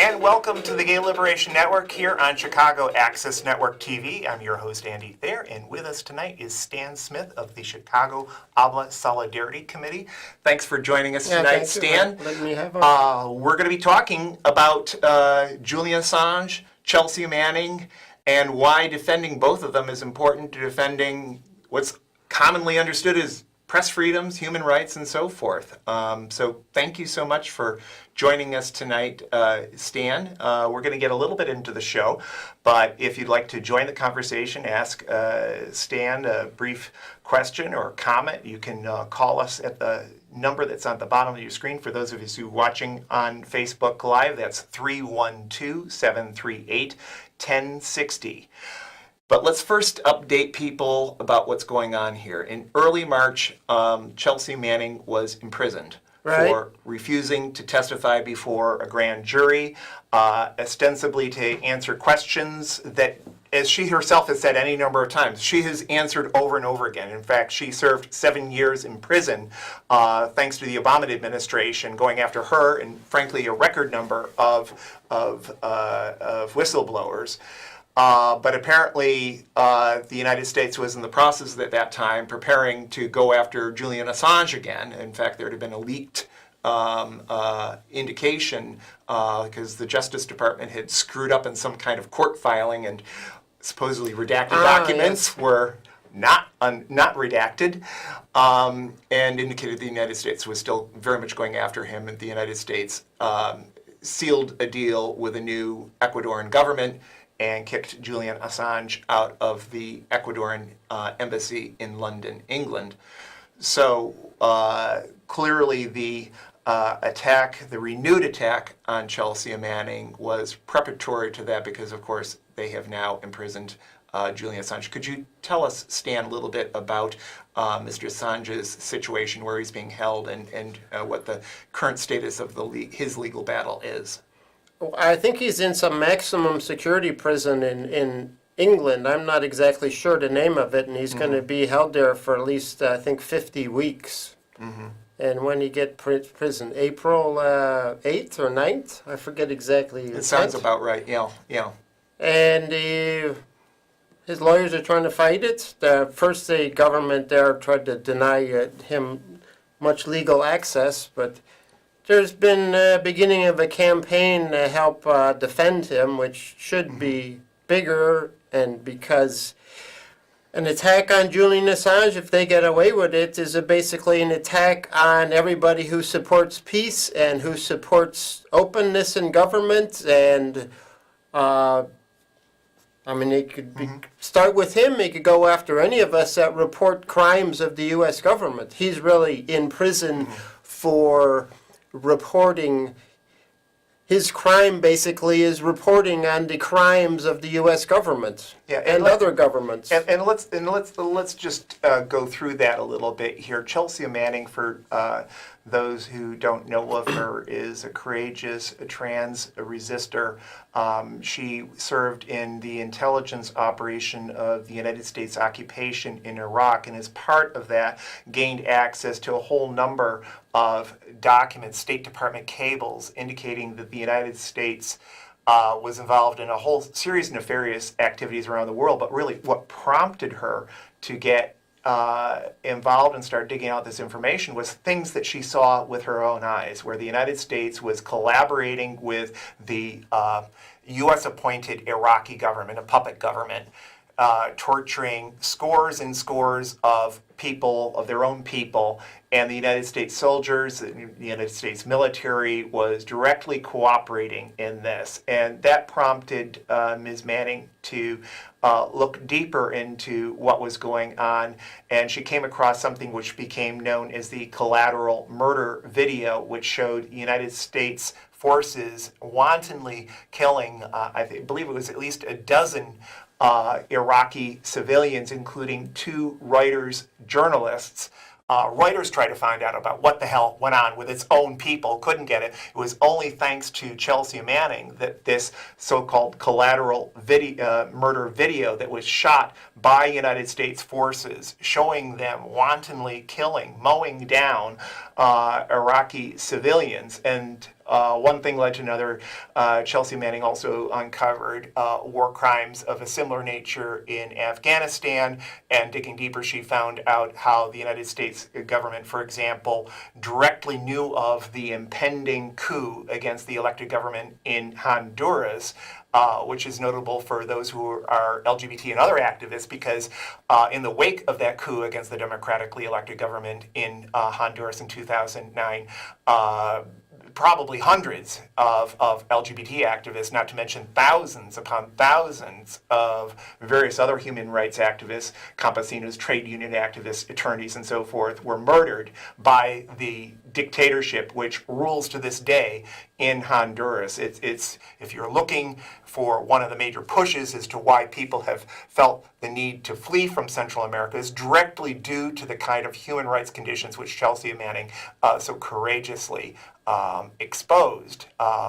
And welcome to the Gay Liberation Network here on Chicago Access Network TV. I'm your host, Andy Thayer, and with us tonight is Stan Smith of the Chicago AIBA Solidarity Committee. Thanks for joining us tonight, Stan. Let me have we're going to be talking about Julian Assange, Chelsea Manning, and why defending both of them is important to defending what's commonly understood as press freedoms, human rights, and so forth. So thank you so much for joining us tonight, Stan. We're going to get a little bit into the show, but if you'd like to join the conversation, ask Stan a brief question or comment, you can call us at the number that's on the bottom of your screen. For those of you who are watching on Facebook Live, that's 312-738-1060. But let's first update people about what's going on here. In early March, Chelsea Manning was imprisoned for refusing to testify before a grand jury, ostensibly to answer questions that, as she herself has said any number of times, she has answered over and over again. In fact, she served 7 years in prison thanks to the Obama administration going after her and, frankly, a record number of whistleblowers. But apparently the United States was in the process at that time preparing to go after Julian Assange again. In fact, there had been a leaked indication because the Justice Department had screwed up in some kind of court filing, and supposedly redacted documents were not redacted, and indicated the United States was still very much going after him. And the United States sealed a deal with a new Ecuadorian government and kicked Julian Assange out of the Ecuadorian embassy in London, England. So clearly the the renewed attack on Chelsea Manning was preparatory to that, because of course they have now imprisoned Julian Assange. Could you tell us, Stan, a little bit about Mr. Assange's situation, where he's being held, and what the current status of his legal battle is? I think he's in some maximum security prison in England. I'm not exactly sure the name of it, and he's going to be held there for at least, I think, 50 weeks. And when he get prison, April 8th or 9th? I forget exactly. It sounds about right, yeah. And his lawyers are trying to fight it. First, the government there tried to deny him much legal access, but there's been a beginning of a campaign to help defend him, which should be bigger, and because an attack on Julian Assange, if they get away with it, is basically an attack on everybody who supports peace and who supports openness in government. And it could start with him. It could go after any of us that report crimes of the U.S. government. He's really in prison for reporting. His crime basically is reporting on the crimes of the U.S. government and other governments. And let's just go through that a little bit here. Chelsea Manning, for those who don't know of her, is a courageous trans resistor. She served in the intelligence operation of the United States occupation in Iraq, and as part of that gained access to a whole number of documents, State Department cables, indicating that the United States was involved in a whole series of nefarious activities around the world. But really what prompted her to get involved and start digging out this information was things that she saw with her own eyes, where the United States was collaborating with the U.S.-appointed Iraqi government, a puppet government, torturing scores and scores of people, of their own people, and the United States soldiers, the United States military was directly cooperating in this. And that prompted Ms. Manning to look deeper into what was going on, and she came across something which became known as the collateral murder video, which showed United States forces wantonly killing, I believe it was at least a dozen Iraqi civilians, including 2 Reuters journalists. Reuters tried to find out about what the hell went on with its own people, couldn't get it. It was only thanks to Chelsea Manning that this so-called collateral murder video that was shot by United States forces, showing them wantonly killing, mowing down Iraqi civilians. And one thing led to another. Chelsea Manning also uncovered war crimes of a similar nature in Afghanistan, and digging deeper, she found out how the United States government, for example, directly knew of the impending coup against the elected government in Honduras, which is notable for those who are LGBT and other activists, because in the wake of that coup against the democratically elected government in Honduras in 2009, probably hundreds of LGBT activists, not to mention thousands upon thousands of various other human rights activists, campesinos, trade union activists, attorneys, and so forth, were murdered by the dictatorship which rules to this day in Honduras. It's if you're looking for one of the major pushes as to why people have felt the need to flee from Central America, is directly due to the kind of human rights conditions which Chelsea Manning so courageously exposed.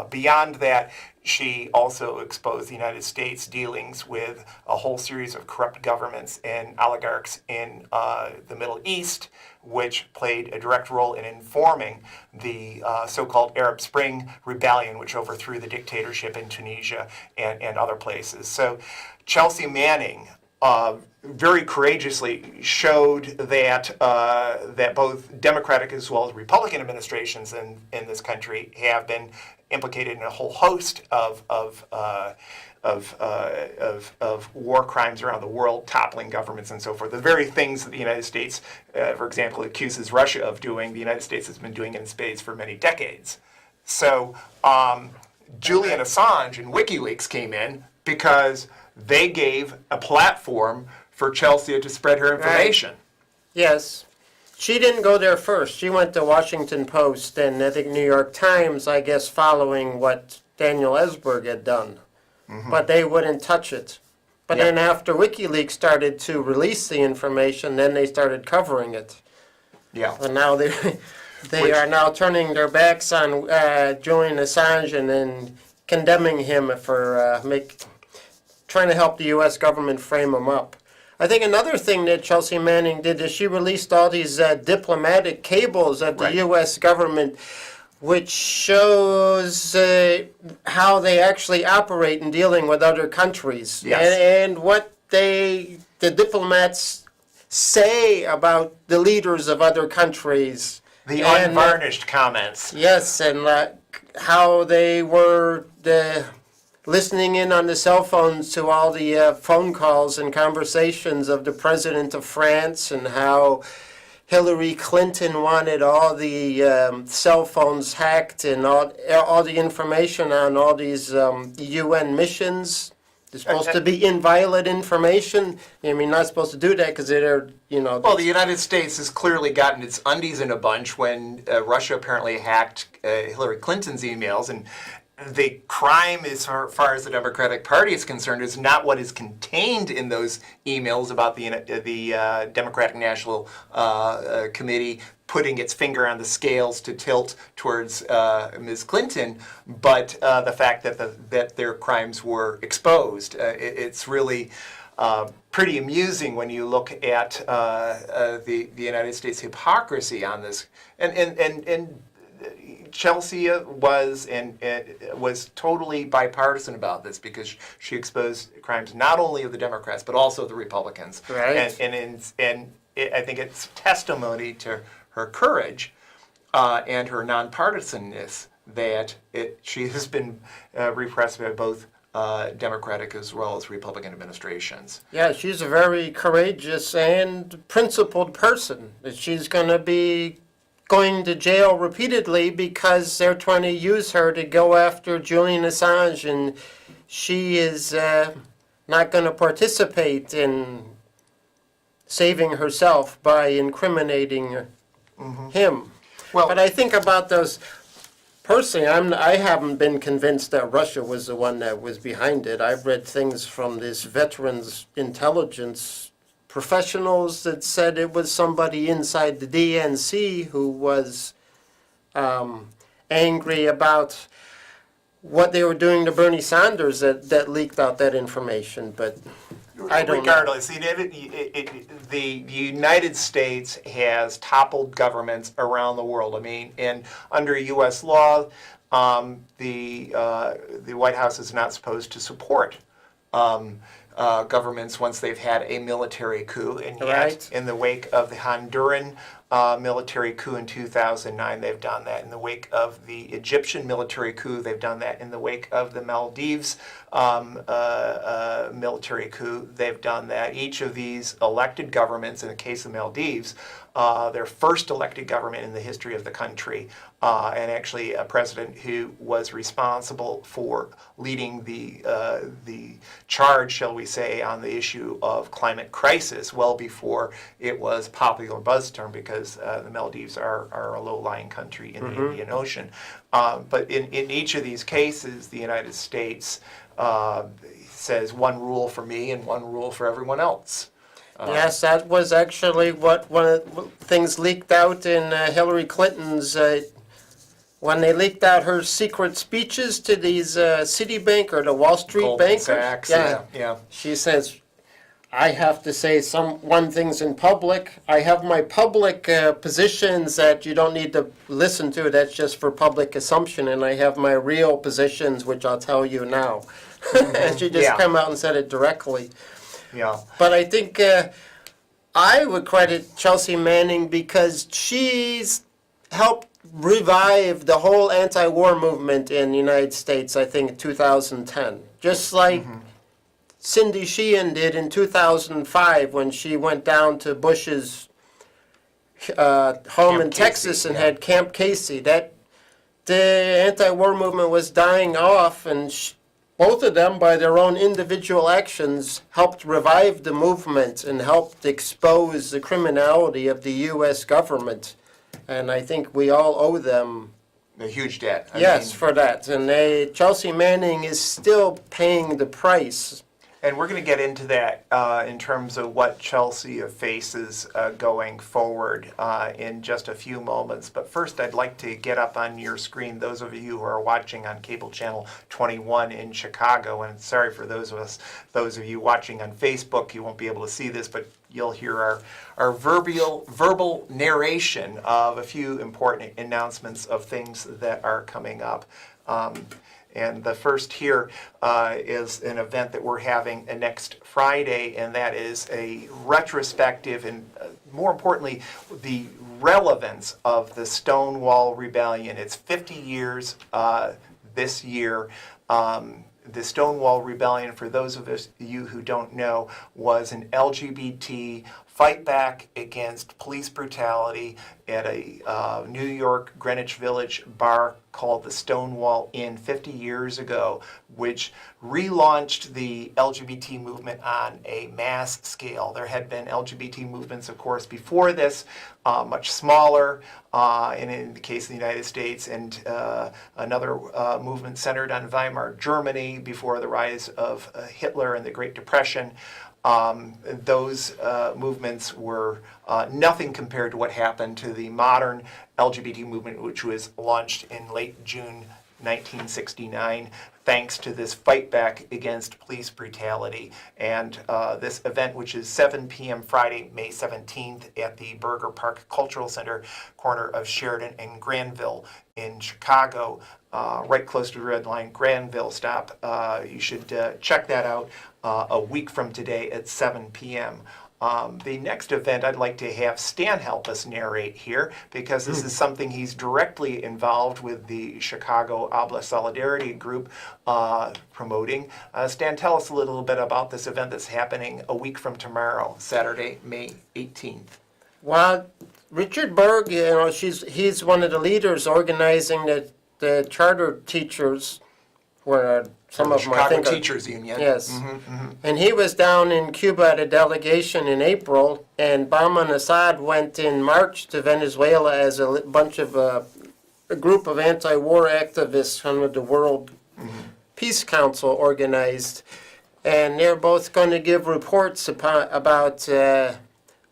Beyond that, she also exposed the United States' dealings with a whole series of corrupt governments and oligarchs in the Middle East, which played a direct role in informing the so-called Arab Spring rebellion, which overthrew the dictatorship in Tunisia and other places. So Chelsea Manning very courageously showed that that both Democratic as well as Republican administrations in this country have been implicated in a whole host of war crimes around the world, toppling governments and so forth. The very things that the United States, for example, accuses Russia of doing, the United States has been doing in spades for many decades. So Julian Assange and WikiLeaks came in because they gave a platform for Chelsea to spread her information. Right. Yes. She didn't go there first. She went to Washington Post and I think New York Times, I guess, following what Daniel Ellsberg had done. Mm-hmm. But they wouldn't touch it. But then after WikiLeaks started to release the information, then they started covering it. Yeah. And now they are now turning their backs on Julian Assange and then condemning him for trying to help the U.S. government frame him up. I think another thing that Chelsea Manning did is she released all these diplomatic cables of the U.S. government, which shows how they actually operate in dealing with other countries. Yes. And what the diplomats say about the leaders of other countries. The unvarnished comments. Yes, and how they were listening in on the cell phones to all the phone calls and conversations of the president of France, and how Hillary Clinton wanted all the cell phones hacked and all the information on all these UN missions. It's supposed to be inviolate information. I mean, not supposed to do that because they're, Well, the United States has clearly gotten its undies in a bunch when Russia apparently hacked Hillary Clinton's emails, and the crime, as far as the Democratic Party is concerned, is not what is contained in those emails about the Democratic National Committee putting its finger on the scales to tilt towards Ms. Clinton, but the fact that their crimes were exposed. It's really pretty amusing when you look at the United States hypocrisy on this, and Chelsea was totally bipartisan about this because she exposed crimes not only of the Democrats but also the Republicans. Right. And I think it's testimony to her courage and her nonpartisanness that she has been repressed by both Democratic as well as Republican administrations. Yeah, she's a very courageous and principled person. She's going to be going to jail repeatedly because they're trying to use her to go after Julian Assange, and she is not going to participate in saving herself by incriminating him. Well, but I think about those. Personally, I haven't been convinced that Russia was the one that was behind it. I've read things from this veterans intelligence professionals that said it was somebody inside the DNC who was angry about what they were doing to Bernie Sanders that leaked out that information. But I don't regardless, the United States has toppled governments around the world. I mean, and under U.S. law, the White House is not supposed to support governments once they've had a military coup. And yet, Right. in the wake of the Honduran military coup in 2009, they've done that. In the wake of the Egyptian military coup, they've done that. In the wake of the Maldives military coup, they've done that. Each of these elected governments, in the case of Maldives, their first elected government in the history of the country, and actually a president who was responsible for leading the charge, shall we say, on the issue of climate crisis well before it was popular buzz term, because the Maldives are a low-lying country in the Indian Ocean. But in each of these cases, the United States says one rule for me and one rule for everyone else. Yes, that was actually what one of the things leaked out in Hillary Clinton's, when they leaked out her secret speeches to these Citibank or the Wall Street Goldman bankers. Sachs, yeah. yeah. She says, I have to say one things in public. I have my public positions that you don't need to listen to. That's just for public assumption. And I have my real positions, which I'll tell you now. And she just Yeah. come out and said it directly. Yeah. But I think I would credit Chelsea Manning because she's helped revive the whole anti-war movement in the United States, I think, in 2010. Just like Cindy Sheehan did in 2005 when she went down to Bush's home Camp in Texas Casey, and yeah. had Camp Casey. That the anti-war movement was dying off, and both of them, by their own individual actions, helped revive the movement and helped expose the criminality of the U.S. government. And I think we all owe them, A huge debt. I yes, mean, for that. And Chelsea Manning is still paying the price. and we're going to get into that in terms of what Chelsea faces going forward in just a few moments. But first, I'd like to get up on your screen those of you who are watching on cable channel 21 in Chicago. And sorry for those of you watching on Facebook, you won't be able to see this, but you'll hear our verbal narration of a few important announcements of things that are coming up. And the first here is an event that we're having next Friday, and that is a retrospective and, more importantly, the relevance of the Stonewall Rebellion. It's 50 years this year. The Stonewall Rebellion, for those of you who don't know, was an LGBT fight back against police brutality at a New York Greenwich Village bar called the Stonewall Inn 50 years ago, which relaunched the LGBT movement on a mass scale. There had been LGBT movements, of course, before this, much smaller, and in the case of the United States, and another movement centered on Weimar Germany before the rise of Hitler and the Great Depression. Those movements were nothing compared to what happened to the modern LGBT movement, which was launched in late June 1969, thanks to this fight back against police brutality. And this event, which is 7 p.m. Friday, May 17th at the Berger Park Cultural Center, corner of Sheridan and Granville in Chicago, right close to the Red Line Granville stop. You should check that out a week from today at 7 p.m. The next event I'd like to have Stan help us narrate here, because this is something he's directly involved with the Chicago AIBA Solidarity Group promoting. Stan, tell us a little bit about this event that's happening a week from tomorrow, Saturday, May 18th. Well, Richard Berg, he's one of the leaders organizing the charter teachers, where some of them, I Chicago think, Teachers Union. yes. And he was down in Cuba at a delegation in April, and Bama and Assad went in March to Venezuela as a bunch of a group of anti-war activists under the World Peace Council organized. And they're both going to give reports about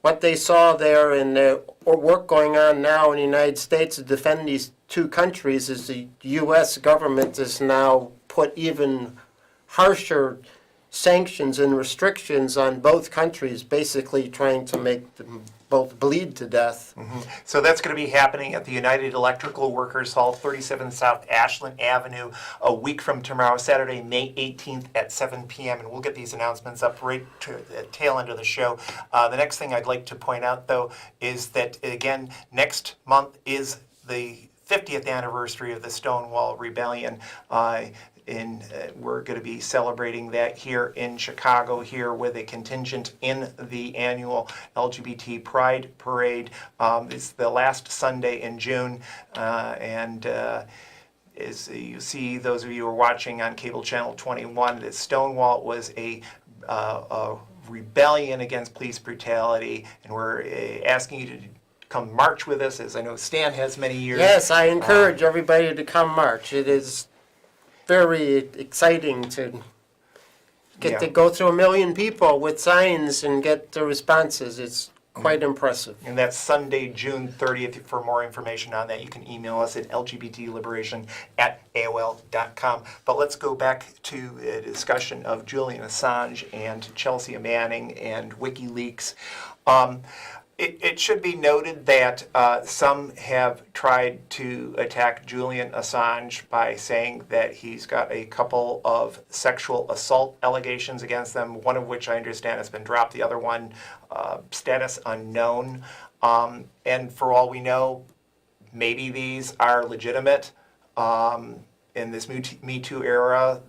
what they saw there and work going on now in the United States to defend these two countries, as the U.S. government has now put even harsher sanctions and restrictions on both countries, basically trying to make them both bleed to death. So that's going to be happening at the United Electrical Workers Hall, 37 South Ashland Avenue, a week from tomorrow, Saturday, May 18th at 7 p.m. And we'll get these announcements up right to the tail end of the show. The next thing I'd like to point out, though, is that, again, next month is the 50th anniversary of the Stonewall Rebellion. We're going to be celebrating that here in Chicago, here with a contingent in the annual LGBT Pride Parade. It's the last Sunday in June, and as you see, those of you who are watching on cable channel 21, that Stonewall was a rebellion against police brutality, and we're asking you to come march with us, as I know Stan has many years. Yes, I encourage everybody to come march. It is very exciting to get to go through 1 million people with signs and get the responses. It's quite impressive. And that's Sunday, June 30th. For more information on that, you can email us at lgbtliberation@aol.com. But let's go back to a discussion of Julian Assange and Chelsea Manning and WikiLeaks. It should be noted that some have tried to attack Julian Assange by saying that he's got a couple of sexual assault allegations against them, one of which I understand has been dropped, the other one, status unknown. And for all we know, maybe these are legitimate. In this Me Too era,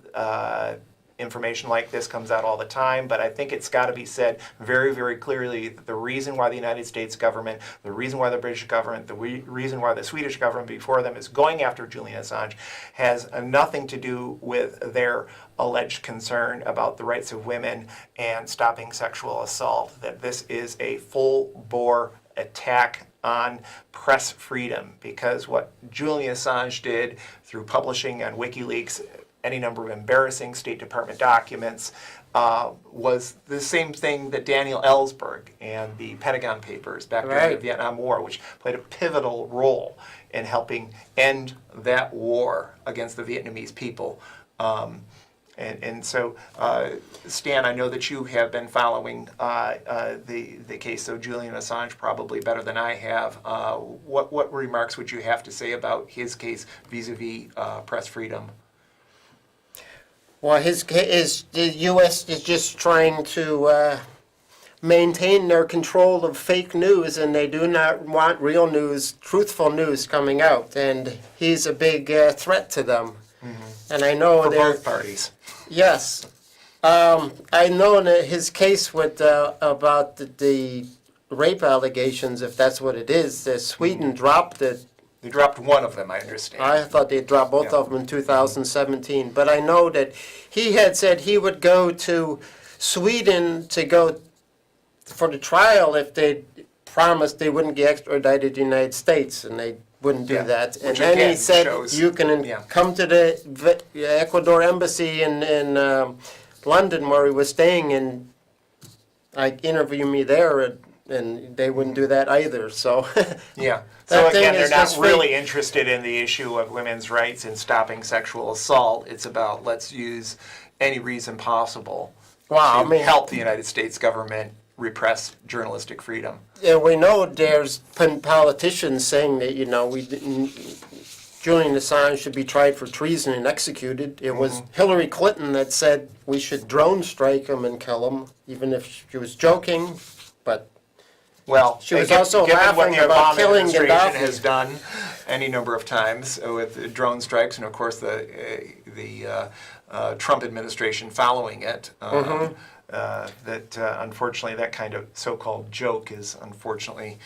information like this comes out all the time, but I think it's got to be said very, very clearly that the reason why the United States government, the reason why the British government, the reason why the Swedish government before them is going after Julian Assange has nothing to do with their alleged concern about the rights of women and stopping sexual assault, that this is a full-bore attack on press freedom, because what Julian Assange did through publishing on WikiLeaks any number of embarrassing State Department documents was the same thing that Daniel Ellsberg and the Pentagon Papers back during the Vietnam War, which played a pivotal role in helping end that war against the Vietnamese people. And so, Stan, I know that you have been following the case of Julian Assange probably better than I have. What remarks would you have to say about his case vis-a-vis press freedom? Well, the U.S. is just trying to maintain their control of fake news, and they do not want real news, truthful news coming out. And he's a big threat to them. And I know for both parties. Yes, I know that his case with about the rape allegations, if that's what it is, that Sweden dropped it. They dropped one of them, I understand. I thought they dropped both of them in 2017. But I know that he had said he would go to Sweden to go for the trial if they promised they wouldn't get extradited to the United States, and they wouldn't do that. And then he said, you can come to the Ecuador embassy in London where he was staying, and interview me there, and they wouldn't do that either. So yeah. So again, they're not really interested in the issue of women's rights and stopping sexual assault. It's about let's use any reason possible to help the United States government repress journalistic freedom. Yeah, we know there's politicians saying that, Julian Assange should be tried for treason and executed. It was Hillary Clinton that said we should drone strike him and kill him, even if she was joking, but well, she was also laughing about killing Gaddafi. Administration has done any number of times with drone strikes, and of course the Trump administration following it. Unfortunately, that kind of so-called joke is unfortunately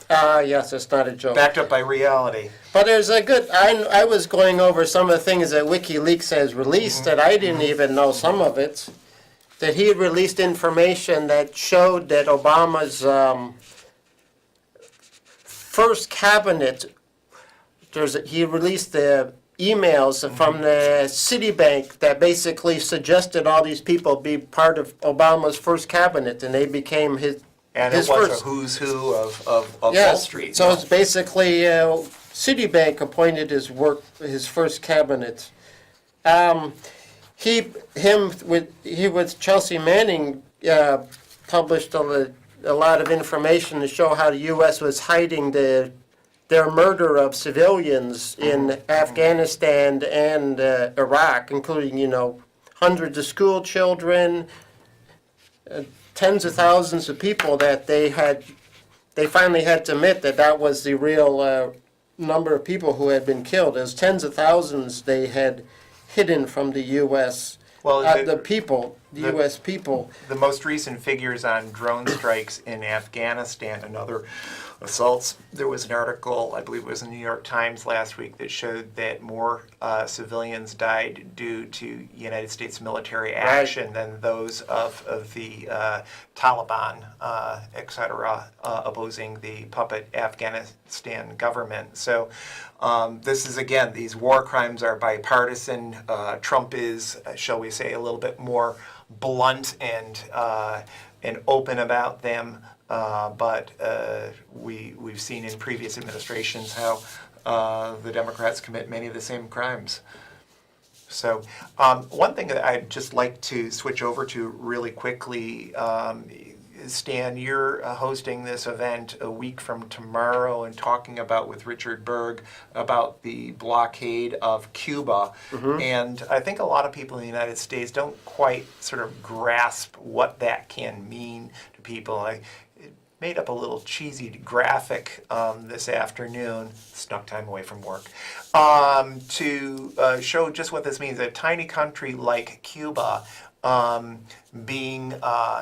yes, it's not a joke. Backed up by reality. But there's a good. I was going over some of the things that WikiLeaks has released that I didn't even know some of it. That he released information that showed that Obama's first cabinet, he released the emails from the Citibank that basically suggested all these people be part of Obama's first cabinet, and they became his And his it was first, a who's who of Wall Street. So it's basically Citibank appointed his first cabinet. He with Chelsea Manning published a lot of information to show how the U.S. was hiding their murder of civilians in Afghanistan and Iraq, including, hundreds of school children, tens of thousands of people that they finally had to admit that was the real number of people who had been killed. There's tens of thousands they had hidden from the U.S. Well, the U.S. people. The most recent figures on drone strikes in Afghanistan and other assaults, there was an article, I believe it was in the New York Times last week, that showed that more civilians died due to United States military action than those of the Taliban, et cetera, opposing the puppet Afghanistan government. So this is, again, these war crimes are bipartisan. Trump is, shall we say, a little bit more blunt and open about them. But we've seen in previous administrations how the Democrats commit many of the same crimes. So one thing that I'd just like to switch over to really quickly, Stan, you're hosting this event a week from tomorrow and talking about with Richard Berg about the blockade of Cuba. And I think a lot of people in the United States don't quite sort of grasp what that can mean to people. I made up a little cheesy graphic this afternoon, snuck time away from work, to show just what this means. A tiny country like Cuba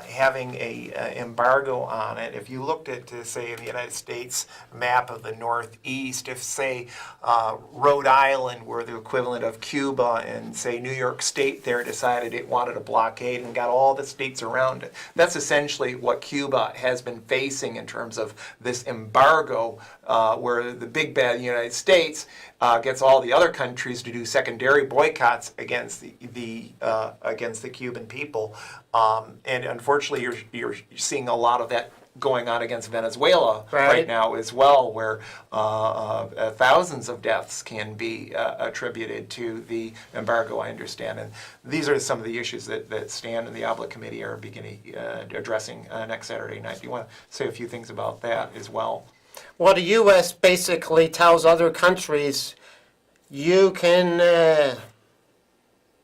having a embargo on it. If you looked at, say, the United States map of the Northeast, if, say, Rhode Island were the equivalent of Cuba and, say, New York State there decided it wanted a blockade and got all the states around it, that's essentially what Cuba has been facing in terms of this embargo, where the big bad United States gets all the other countries to do secondary boycotts against the Cuban people, and unfortunately, you're seeing a lot of that going on against Venezuela right now as well, where thousands of deaths can be attributed to the embargo, I understand. And these are some of the issues that Stan and the AIBA committee are beginning addressing next Saturday night. Do you want to say a few things about that as well? Well, the U.S. basically tells other countries, you can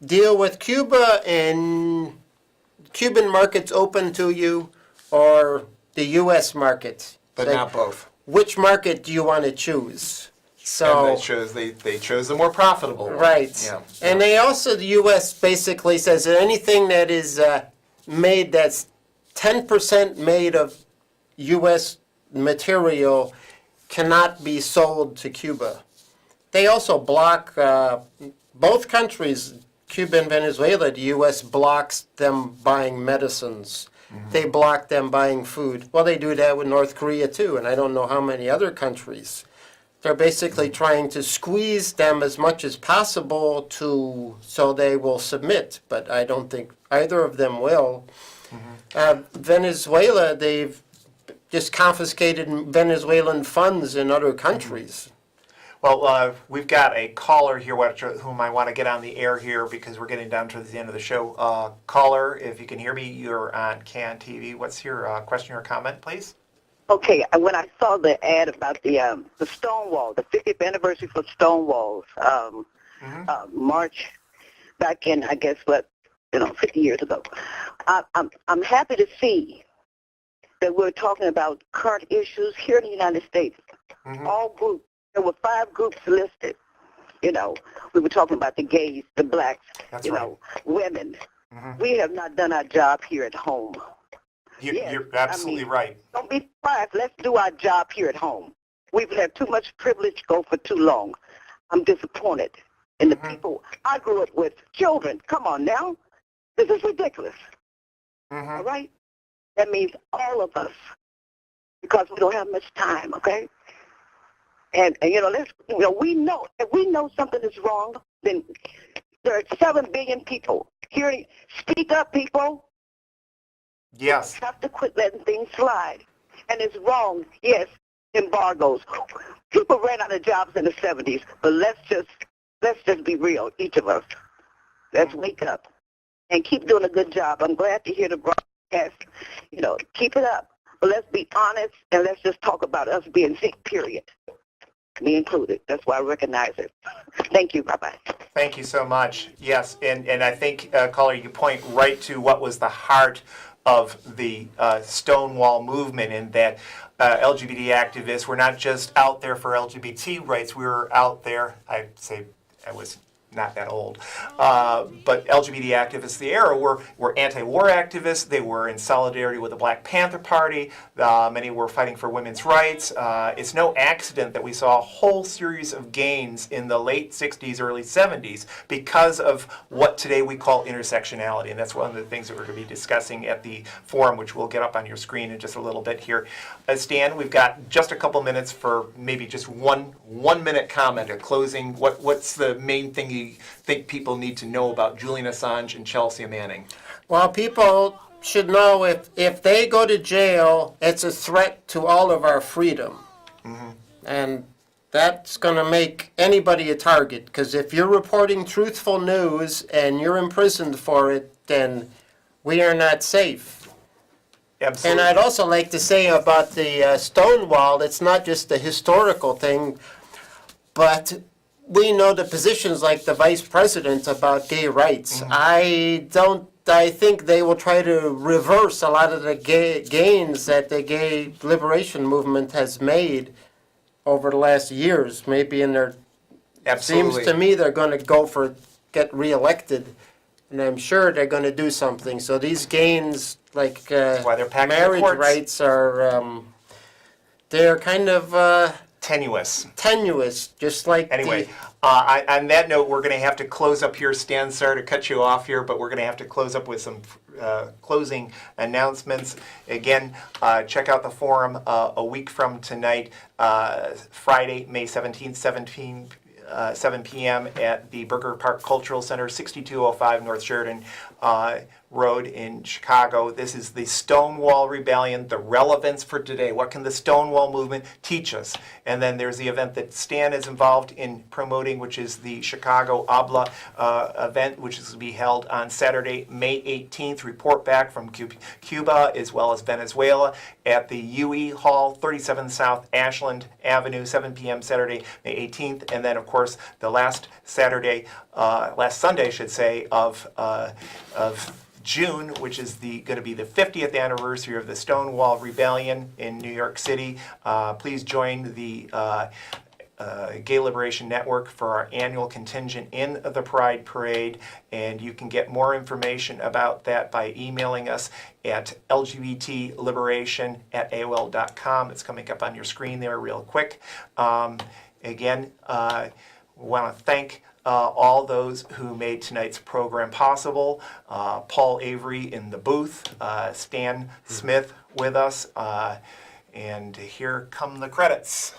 deal with Cuba and Cuban markets open to you, or the U.S. market. But not both. Which market do you want to choose? So and they chose the more profitable one. Right. Yeah. And they also, the U.S. basically says that anything that is made that's 10% made of U.S. material cannot be sold to Cuba. They also block both countries, Cuba and Venezuela. The U.S. blocks them buying medicines. They block them buying food. Well, they do that with North Korea too, and I don't know how many other countries. They're basically trying to squeeze them as much as possible so they will submit, but I don't think either of them will. Venezuela, they've just confiscated Venezuelan funds in other countries. Well, we've got a caller here whom I want to get on the air here because we're getting down to the end of the show. Caller, if you can hear me, you're on CAN TV. What's your question or comment, please? Okay, when I saw the ad about the Stonewall, the 50th anniversary for Stonewall's march back in, I guess, 50 years ago, I'm happy to see that we're talking about current issues here in the United States. All groups. There were 5 groups listed. We were talking about the gays, the blacks, women. We have not done our job here at home. You're absolutely right. Don't be surprised. Let's do our job here at home. We've let too much privilege go for too long. I'm disappointed in the people I grew up with. Children, come on now. This is ridiculous. All right? That means all of us, because we don't have much time, okay? And we know if we know something is wrong, then there are 7 billion people. Speak up, people. Yes. You have to quit letting things slide. And it's wrong. Yes, embargoes. People ran out of jobs in the 70s, but let's just be real, each of us. Let's wake up and keep doing a good job. I'm glad to hear the broadcast. Keep it up. But let's be honest and let's just talk about us being sick, period. Me included. That's why I recognize it. Thank you. Bye-bye. Thank you so much. Yes, and I think, caller, you point right to what was the heart of the Stonewall movement, in that LGBT activists were not just out there for LGBT rights. We were out there, I'd say I was not that old, but LGBT activists of the era were anti-war activists. They were in solidarity with the Black Panther Party. Many were fighting for women's rights. It's no accident that we saw a whole series of gains in the late 60s, early 70s because of what today we call intersectionality. And that's one of the things that we're going to be discussing at the forum, which we'll get up on your screen in just a little bit here. Stan, we've got just a couple minutes for maybe just one minute comment, a closing. What's the main thing you think people need to know about Julian Assange and Chelsea Manning? Well, people should know if they go to jail, it's a threat to all of our freedom. Mm-hmm. And that's going to make anybody a target, because if you're reporting truthful news and you're imprisoned for it, then we are not safe. Absolutely. And I'd also like to say about the Stonewall, it's not just a historical thing, but we know the positions like the vice president about gay rights. Mm-hmm. I think they will try to reverse a lot of the gains that the gay liberation movement has made over the last years. Maybe in their, Absolutely. Seems to me they're going to get reelected, and I'm sure they're going to do something. So these gains, like why they're packing marriage the courts. rights, are they're kind of tenuous, just like anyway. On that note, we're going to have to close up here. Stan, sorry to cut you off here, but we're going to have to close up with some closing announcements. Again, check out the forum a week from tonight, Friday, May 17th, 7 p.m. at the Burger Park Cultural Center, 6205 North Sheridan Road in Chicago. This is the Stonewall Rebellion, the relevance for today. What can the Stonewall movement teach us? And then there's the event that Stan is involved in promoting, which is the Chicago AIBA event, which is to be held on Saturday, May 18th. Report back from Cuba as well as Venezuela at the UE Hall, 37 South Ashland Avenue, 7 p.m. Saturday, May 18th. And then, of course, the last Sunday, I should say, of June, which is going to be the 50th anniversary of the Stonewall Rebellion in New York City. Please join the Gay Liberation Network for our annual contingent in the Pride Parade, and you can get more information about that by emailing us at lgbtliberation@aol.com. It's coming up on your screen there real quick. Again, we want to thank all those who made tonight's program possible. Paul Avery in the booth, Stan Smith with us, and here come the credits.